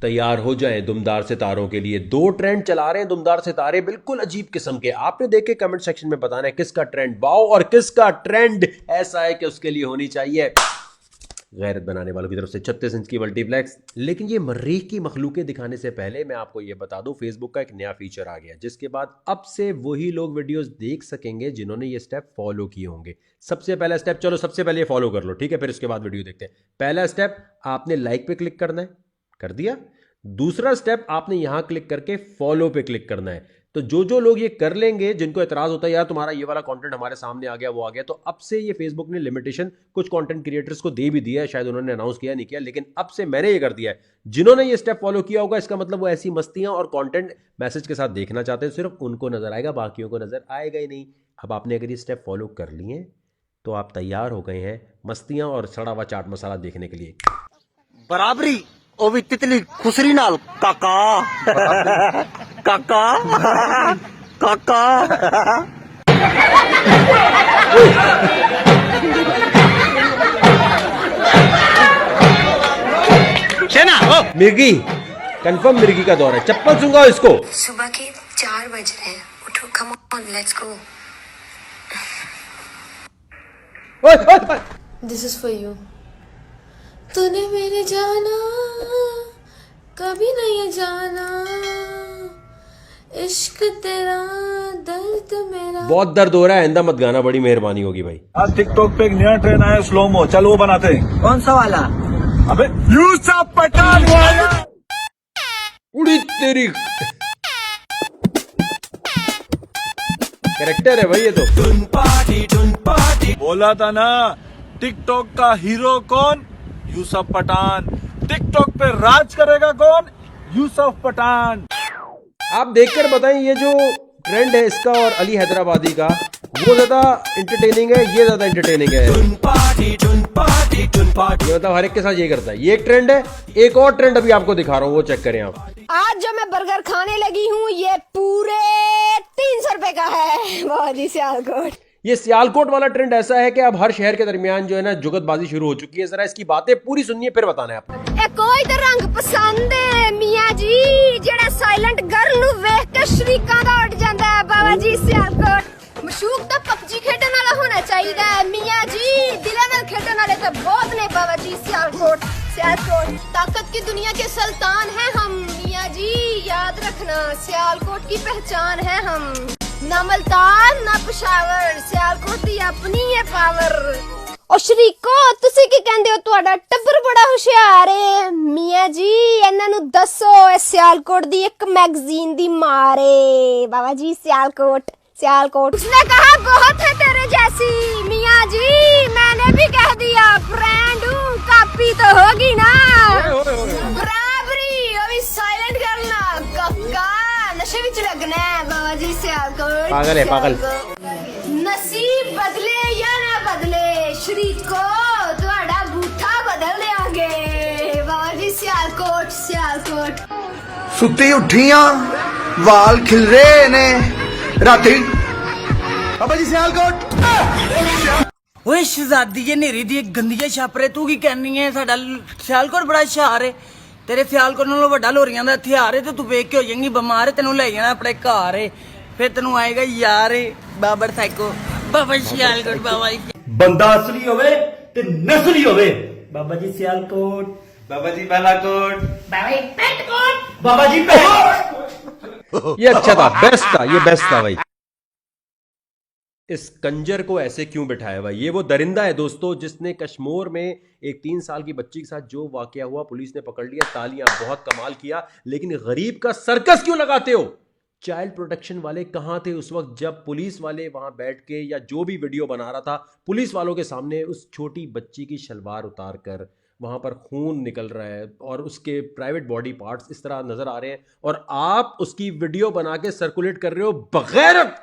तैयार हो जाएं दुमदार सितारों के लिए। दो ट्रेंड चला रहे हैं दुमदार सितारे, बिल्कुल अजीब किस्म के। आपने देखे कमेंट सेक्शन में बताना है किसका ट्रेंड वाओ और किसका ट्रेंड ऐसा है कि उसके लिए होनी चाहिए गैरत बनाने वालों की तरफ से 36 इंच की मल्टीप्लेक्स। लेकिन ये मर्रीख की मखलूकें दिखाने से पहले मैं आपको ये बता दूं, फेसबुक का एक नया फीचर आ गया जिसके बाद अब से वही लोग वीडियोस देख सकेंगे जिन्होंने ये स्टेप फॉलो किए होंगे। सबसे पहला स्टेप, चलो सबसे पहले ये फॉलो कर लो, ठीक है, फिर उसके बाद वीडियो देखते हैं। पहला स्टेप, आपने लाइक पे क्लिक करना है, कर दिया। दूसरा स्टेप, आपने यहां क्लिक करके फॉलो पे क्लिक करना है। तो जो लोग ये कर लेंगे, जिनको एतराज होता है यार तुम्हारा ये वाला कंटेंट हमारे सामने आ गया वो आ गया, तो अब से ये फेसबुक ने लिमिटेशन कुछ कंटेंट क्रिएटर्स को दे भी दिया है, शायद उन्होंने अनाउंस किया नहीं किया, लेकिन अब से मैंने ये कर दिया है। जिन्होंने ये स्टेप फॉलो किया होगा, इसका मतलब वो ऐसी मस्तियां और कंटेंट मैसेज के साथ देखना चाहते हैं, सिर्फ उनको नजर आएगा, बाकियों को नजर आएगा ही नहीं। अब आपने अगर ये स्टेप फॉलो कर लिए तो आप तैयार हो गए हैं मस्तियां और सड़ा हुआ चाट मसाला देखने के लिए। बराबरी ओ भी तितली खुसरी नाल काका काका काका मिर्गी, कंफर्म मिर्गी का दौर है, चप्पल सूंघाओ इसको। सुबह के 4 बज रहे हैं, उठो, come on, let's go. This is for you. तूने मेरे जाना कभी नहीं जाना, इश्क तेरा दर्द मेरा। बहुत दर्द हो रहा है, आइंदा मत गाना, बड़ी मेहरबानी होगी भाई। आज टिकटॉक पे एक नया ट्रेंड आया स्लोमो, चल वो बनाते हैं। कौन सा वाला? अबे यूसुफ पठान वाला। उड़ी तेरी, कैरेक्टर है भाई ये तो। बोला था ना टिकटॉक का हीरो कौन? यूसुफ पठान। टिकटॉक पे राज करेगा कौन? यूसुफ पठान। आप देखकर बताएं ये जो ट्रेंड है इसका और अली हैदराबादी का, वो ज्यादा इंटरटेनिंग है, ये ज्यादा इंटरटेनिंग है। ये मतलब हर एक के साथ ये करता है। ये एक ट्रेंड है, एक और ट्रेंड अभी आपको दिखा रहा हूँ, वो चेक करें आप। आज जो मैं बर्गर खाने लगी हूँ ये पूरे 300 रुपए का है। बहुत ही सियालकोट। ये सियालकोट वाला ट्रेंड ऐसा है कि अब हर शहर के दरमियान जो है ना जुगतबाजी शुरू हो चुकी है। जरा इसकी बातें पूरी सुनिए फिर बताना है आपने। कोई तो रंग पसंद है मियाँ जी, जेड़ा साइलेंट गर्ल नु वेख के शरीकां दा उठ जांदा है। बाबा जी सियालकोट मशूक तो पबजी खेडन वाला होना चाहिए मियाँ जी, दिले नाल खेडन वाले तो बहुत ने। बाबा जी सियालकोट, सियालकोट ताकत की दुनिया के सुल्तान हैं हम मियाँ जी, याद रखना सियालकोट की पहचान है हम। ना मुल्तान ना पेशावर, सियालकोट दी अपनी है पावर। ओ शरीको तुसी की कहंदे हो, तुहाडा टब्बर बड़ा होशियार है मियाँ जी, इन्हां नू दसो ए सियालकोट दी एक मैगजीन दी मारे। बाबा जी सियालकोट, सियालकोट। उसने कहा बहुत है तेरे जैसी मियाँ जी, मैंने भी कह दिया फ्रेंड हूँ, कापी तो होगी ना। बराबरी अभी साइलेंट करना कक्का, नशे विच लगना है। बाबा जी सियालकोट, पागल है पागल। नसीब बदले या ना बदले शरीको, तुहाडा बूठा बदल देंगे। बाबा जी सियालकोट, सियालकोट। सुती उठियां वाल खिल रहे ने राती। बाबा जी सियालकोट। ओए शहजादी ये नेरी दी गंदियां छापरे, तू की कहनी है? साडा सियालकोट बड़ा शहर है, तेरे सियालकोट नालों वड्डा लोरियां दा हथियार है, ते तू वेख के हो जाएंगी बीमार है, तेनू ले जाना अपने घर है, फिर तेनू आएगा यार बाबर साइको। बाबा सियालकोट, बाबा बंदा असली होवे ते नस्ली होवे। बाबा जी सियालकोट, बाबा जी बालाकोट, बाबा जी पेटकोट, बाबा जी पेटकोट। ये अच्छा था, बेस्ट था, ये बेस्ट था भाई। इस कंजर को ऐसे क्यों बिठाया भाई? ये वो दरिंदा है दोस्तों जिसने कश्मीर में एक 3 साल की बच्ची के साथ जो वाकया हुआ, पुलिस ने पकड़ लिया, तालियां, बहुत कमाल किया। लेकिन गरीब का सर्कस क्यों लगाते हो? चाइल्ड प्रोटेक्शन वाले कहां थे उस वक्त जब पुलिस वाले वहां बैठ के या जो भी वीडियो बना रहा था, पुलिस वालों के सामने उस छोटी बच्ची की शलवार उतार कर वहां पर खून निकल रहा है और उसके प्राइवेट बॉडी पार्ट्स इस तरह नजर आ रहे हैं, और आप उसकी वीडियो बना के सर्कुलेट कर रहे हो बगैरत,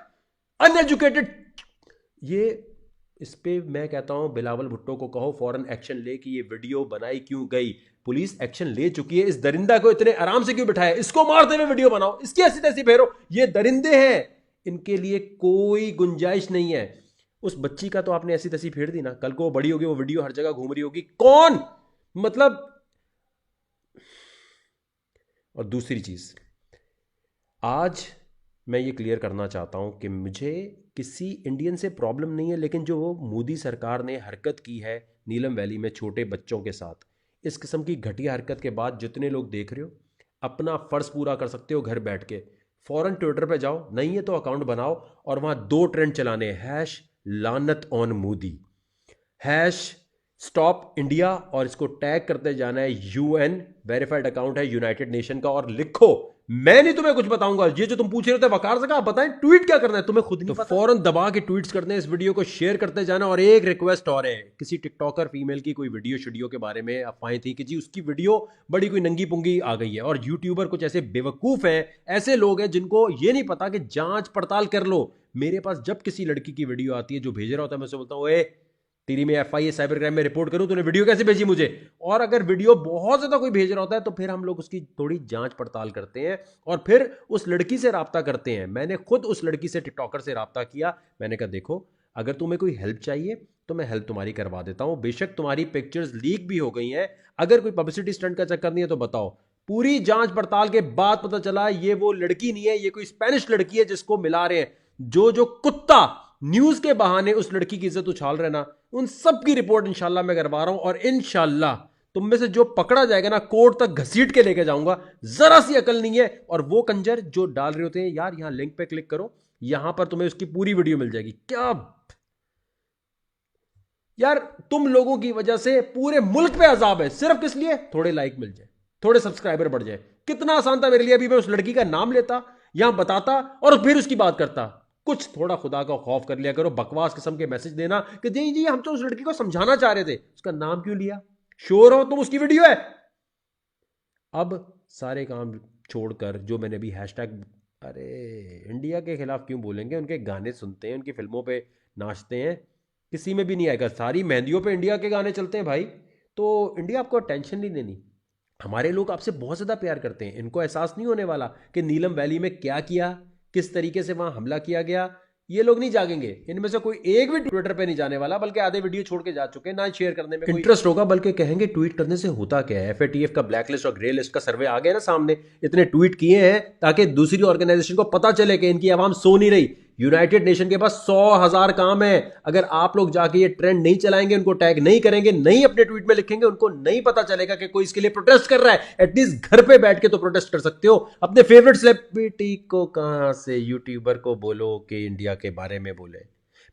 अनएजुकेटेड। ये इस पे मैं कहता हूं बिलावल भुट्टो को कहो फौरन एक्शन ले कि ये वीडियो बनाई क्यों गई। पुलिस एक्शन ले चुकी है, इस दरिंदा को इतने आराम से क्यों बिठाया? इसको मारते हुए वीडियो बनाओ, इसकी ऐसी तैसी फेरो। ये दरिंदे हैं, इनके लिए कोई गुंजाइश नहीं है। उस बच्ची का तो आपने ऐसी तैसी फेर दी ना, कल को वो बड़ी होगी, वो वीडियो हर जगह घूम रही होगी। कौन मतलब और दूसरी चीज़, आज मैं ये क्लियर करना चाहता हूँ कि मुझे किसी इंडियन से प्रॉब्लम नहीं है, लेकिन जो मोदी सरकार ने हरकत की है नीलम वैली में छोटे बच्चों के साथ, इस किस्म की घटिया हरकत के बाद जितने लोग देख रहे हो, अपना फ़र्ज़ पूरा कर सकते हो घर बैठ के। फ़ौरन ट्विटर पे जाओ, नहीं है तो अकाउंट बनाओ और वहाँ 2 ट्रेंड चलाने, हैश लानत on Modi, hash stop India, और इसको टैग करते जाना है यूएन, वेरीफाइड अकाउंट है यूनाइटेड नेशन का, और लिखो मैं नहीं तुम्हें कुछ बताऊंगा, ये जो तुम पूछ रहे थे वकार से आप बताएं ट्वीट क्या करना है, तुम्हें खुद नहीं पता। फौरन दबा के ट्वीट्स करते हैं, इस वीडियो को शेयर करते जाना। और एक रिक्वेस्ट और है, किसी टिकटॉकर फीमेल की कोई वीडियो के बारे में अफवाहें थी कि जी उसकी वीडियो बड़ी कोई नंगी पुंगी आ गई है, और यूट्यूबर कुछ ऐसे बेवकूफ हैं, ऐसे लोग हैं जिनको ये नहीं पता कि जांच पड़ताल कर लो। मेरे पास जब किसी लड़की की वीडियो आती है जो भेज रहा होता है, मैं उससे बोलता हूँ ए तेरी मैं FIA साइबर क्राइम में रिपोर्ट करूं, तूने वीडियो कैसे भेजी मुझे। और अगर वीडियो बहुत ज्यादा कोई भेज रहा होता है तो फिर हम लोग उसकी थोड़ी जांच पड़ताल करते हैं और फिर उस लड़की से राब्ता करते हैं। मैंने खुद उस लड़की से, टिकटॉकर से राब्ता किया। मैंने कहा देखो अगर तुम्हें कोई हेल्प चाहिए तो मैं हेल्प तुम्हारी करवा देता हूं, बेशक तुम्हारी पिक्चर्स लीक भी हो गई हैं, अगर कोई पब्लिसिटी स्टंट का चक्कर नहीं है तो बताओ। पूरी जांच पड़ताल के बाद पता चला ये वो लड़की नहीं है, ये कोई स्पेनिश लड़की है जिसको मिला रहे हैं। जो कुत्ता न्यूज के बहाने उस लड़की की इज्जत उछाल रहे ना, उन सब की रिपोर्ट इंशाल्लाह मैं करवा रहा हूं, और इंशाल्लाह तुम में से जो पकड़ा जाएगा ना कोर्ट तक घसीट के लेके जाऊंगा। जरा सी अकल नहीं है। और वो कंजर जो डाल रहे होते हैं यार, यहां लिंक पे क्लिक करो, यहां पर तुम्हें उसकी पूरी वीडियो मिल जाएगी। क्या यार, तुम लोगों की वजह से पूरे मुल्क पे अजाब है, सिर्फ किस लिए? थोड़े लाइक मिल जाए, थोड़े सब्सक्राइबर बढ़ जाए। कितना आसान था मेरे लिए, अभी मैं उस लड़की का नाम लेता, यहां बताता और फिर उसकी बात करता। कुछ थोड़ा खुदा का खौफ कर लिया करो। बकवास किस्म के मैसेज देना कि जी जी हम तो उस लड़की को समझाना चाह रहे थे, उसका नाम क्यों लिया? श्योर हो तुम उसकी वीडियो है? अब सारे काम छोड़कर जो मैंने अभी हैशटैग, अरे इंडिया के खिलाफ क्यों बोलेंगे? उनके गाने सुनते हैं, उनकी फिल्मों पे नाचते हैं, किसी में भी नहीं आएगा। सारी मेहंदियों पे इंडिया के गाने चलते हैं भाई। तो इंडिया आपको टेंशन नहीं देनी। हमारे लोग आपसे बहुत ज़्यादा प्यार करते हैं। इनको एहसास नहीं होने वाला कि नीलम वैली में क्या किया, किस तरीके से वहां हमला किया गया। ये लोग नहीं जागेंगे। इनमें से कोई एक भी ट्विटर पे नहीं जाने वाला, बल्कि आधे वीडियो छोड़ के जा चुके हैं, ना शेयर करने में इंटरेस्ट होगा, बल्कि कहेंगे ट्वीट करने से होता क्या है। FATF का ब्लैक लिस्ट और ग्रे लिस्ट का सर्वे आ गया ना सामने, इतने ट्वीट किए हैं ताकि दूसरी ऑर्गेनाइजेशन को पता चले कि इनकी आवाम सो नहीं रही। यूनाइटेड नेशन के पास 100,000 काम है। अगर आप लोग जाके ये ट्रेंड नहीं चलाएंगे, उनको टैग नहीं करेंगे, नहीं अपने ट्वीट में लिखेंगे, उनको नहीं पता चलेगा कि कोई इसके लिए प्रोटेस्ट कर रहा है। एटलीस्ट घर पे बैठ के तो प्रोटेस्ट कर सकते हो। अपने फेवरेट सेलिब्रिटी को कहां से, यूट्यूबर को बोलो कि इंडिया के बारे में बोले।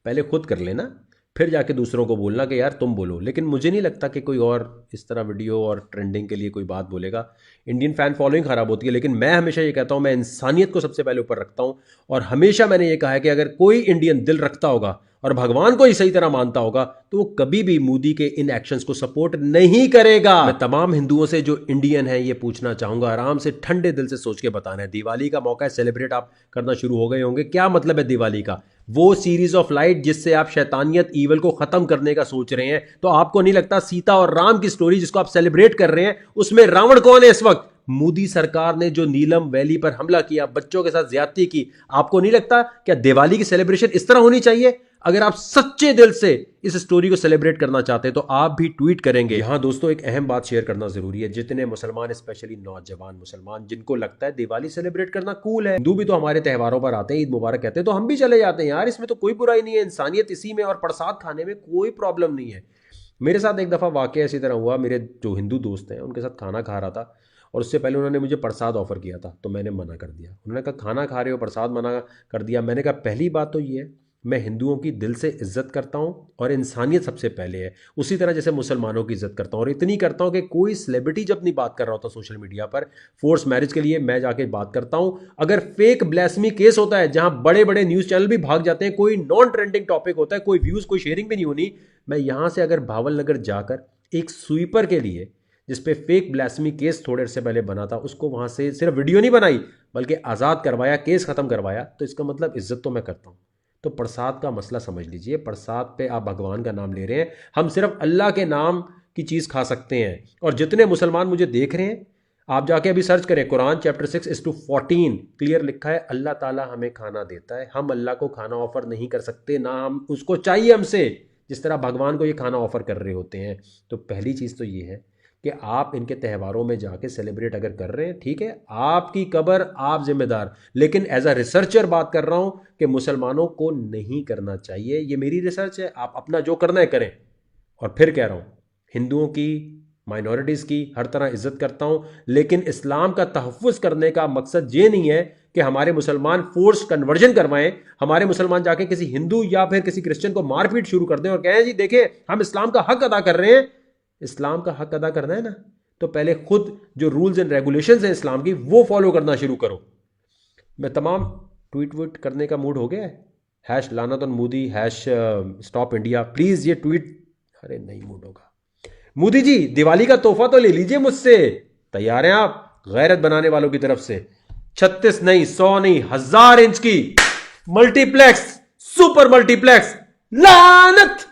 पहले खुद कर लेना, फिर जाके दूसरों को बोलना कि यार तुम बोलो। लेकिन मुझे नहीं लगता कि कोई और इस तरह वीडियो और ट्रेंडिंग के लिए कोई बात बोलेगा। इंडियन फैन फॉलोइंग खराब होती है, लेकिन मैं हमेशा ये कहता हूँ, मैं इंसानियत को सबसे पहले ऊपर रखता हूँ। और हमेशा मैंने ये कहा है कि अगर कोई इंडियन दिल रखता होगा और भगवान को ही सही तरह मानता होगा तो वो कभी भी मोदी के इन एक्शंस को सपोर्ट नहीं करेगा। मैं तमाम हिंदुओं से जो इंडियन है ये पूछना चाहूंगा, आराम से ठंडे दिल से सोच के बताना है। दिवाली का मौका है, सेलिब्रेट आप करना शुरू हो गए होंगे। क्या मतलब है दिवाली का? वो सीरीज ऑफ लाइट जिससे आप शैतानियत, ईवल को खत्म करने का सोच रहे हैं। तो आपको नहीं लगता सीता और राम की स्टोरी जिसको आप सेलिब्रेट कर रहे हैं, उसमें रावण कौन है इस वक्त? मोदी सरकार ने जो नीलम वैली पर हमला किया, बच्चों के साथ ज्यादती की, आपको नहीं लगता क्या दिवाली की सेलिब्रेशन इस तरह होनी चाहिए? अगर आप सच्चे दिल से इस स्टोरी को सेलिब्रेट करना चाहते हैं तो आप भी ट्वीट करेंगे। यहां दोस्तों एक अहम बात शेयर करना जरूरी है। जितने मुसलमान, स्पेशली नौजवान मुसलमान, जिनको लगता है दिवाली सेलिब्रेट करना कूल है, हिंदू भी तो हमारे त्योहारों पर आते हैं, ईद मुबारक कहते हैं, तो हम भी चले जाते हैं यार, इसमें तो कोई बुराई नहीं है। इंसानियत इसी में, और प्रसाद खाने में कोई प्रॉब्लम नहीं है। मेरे साथ एक दफ़ा वाकया इसी तरह हुआ। मेरे जो हिंदू दोस्त हैं उनके साथ खाना खा रहा था और उससे पहले उन्होंने मुझे प्रसाद ऑफर किया था, तो मैंने मना कर दिया। उन्होंने कहा खाना खा रहे हो, प्रसाद मना कर दिया। मैंने कहा पहली बात तो ये है, मैं हिंदुओं की दिल से इज्जत करता हूं और इंसानियत सबसे पहले है, उसी तरह जैसे मुसलमानों की इज्जत करता हूं। और इतनी करता हूं कि कोई सेलिब्रिटी जब नहीं बात कर रहा होता सोशल मीडिया पर फोर्स मैरिज के लिए, मैं जाके बात करता हूं। अगर फेक ब्लैस्मी केस होता है जहां बड़े बड़े न्यूज़ चैनल भी भाग जाते हैं, कोई नॉन ट्रेंडिंग टॉपिक होता है, कोई व्यूज़, कोई शेयरिंग भी नहीं होनी, मैं यहां से अगर भावल नगर जाकर एक स्वीपर के लिए जिसपे फेक ब्लैस्मी केस थोड़े अरसे पहले बना था, उसको वहां से सिर्फ वीडियो नहीं बनाई बल्कि आज़ाद करवाया, केस खत्म करवाया, तो इसका मतलब इज्जत तो मैं करता हूं। तो प्रसाद का मसला समझ लीजिए। प्रसाद पे आप भगवान का नाम ले रहे हैं, हम सिर्फ अल्लाह के नाम की चीज़ खा सकते हैं। और जितने मुसलमान मुझे देख रहे हैं, आप जाके अभी सर्च करें, कुरान चैप्टर 6:14 क्लियर लिखा है, अल्लाह ताला हमें खाना देता है, हम अल्लाह को खाना ऑफर नहीं कर सकते, ना हम उसको चाहिए हमसे, जिस तरह भगवान को ये खाना ऑफर कर रहे होते हैं। तो पहली चीज़ तो ये है कि आप इनके त्योहारों में जाके सेलिब्रेट अगर कर रहे हैं, ठीक है, आपकी कब्र, आप जिम्मेदार। लेकिन एज अ रिसर्चर बात कर रहा हूं कि मुसलमानों को नहीं करना चाहिए। ये मेरी रिसर्च है, आप अपना जो करना है करें। और फिर कह रहा हूं, हिंदुओं की, माइनॉरिटीज़ की हर तरह इज्जत करता हूं, लेकिन इस्लाम का तहफ़्फ़ुज़ करने का मकसद ये नहीं है कि हमारे मुसलमान फोर्स कन्वर्जन करवाएं, हमारे मुसलमान जाके किसी हिंदू या फिर किसी क्रिश्चियन को मारपीट शुरू कर दें और कहें जी देखिए हम इस्लाम का हक अदा कर रहे हैं। इस्लाम का हक अदा करना है ना, तो पहले खुद जो रूल्स एंड रेगुलेशंस हैं इस्लाम की वो फॉलो करना शुरू करो। मैं तमाम ट्वीट करने का मूड हो गया है। हैश लानत Modi, hash stop India, please ये ट्वीट, अरे नहीं मूड होगा। मोदी जी दिवाली का तोहफा तो ले लीजिए मुझसे, तैयार हैं आप गैरत बनाने वालों की तरफ से? 36 नहीं, 100 नहीं, 1000 इंच की मल्टीप्लेक्स, सुपर मल्टीप्लेक्स लानत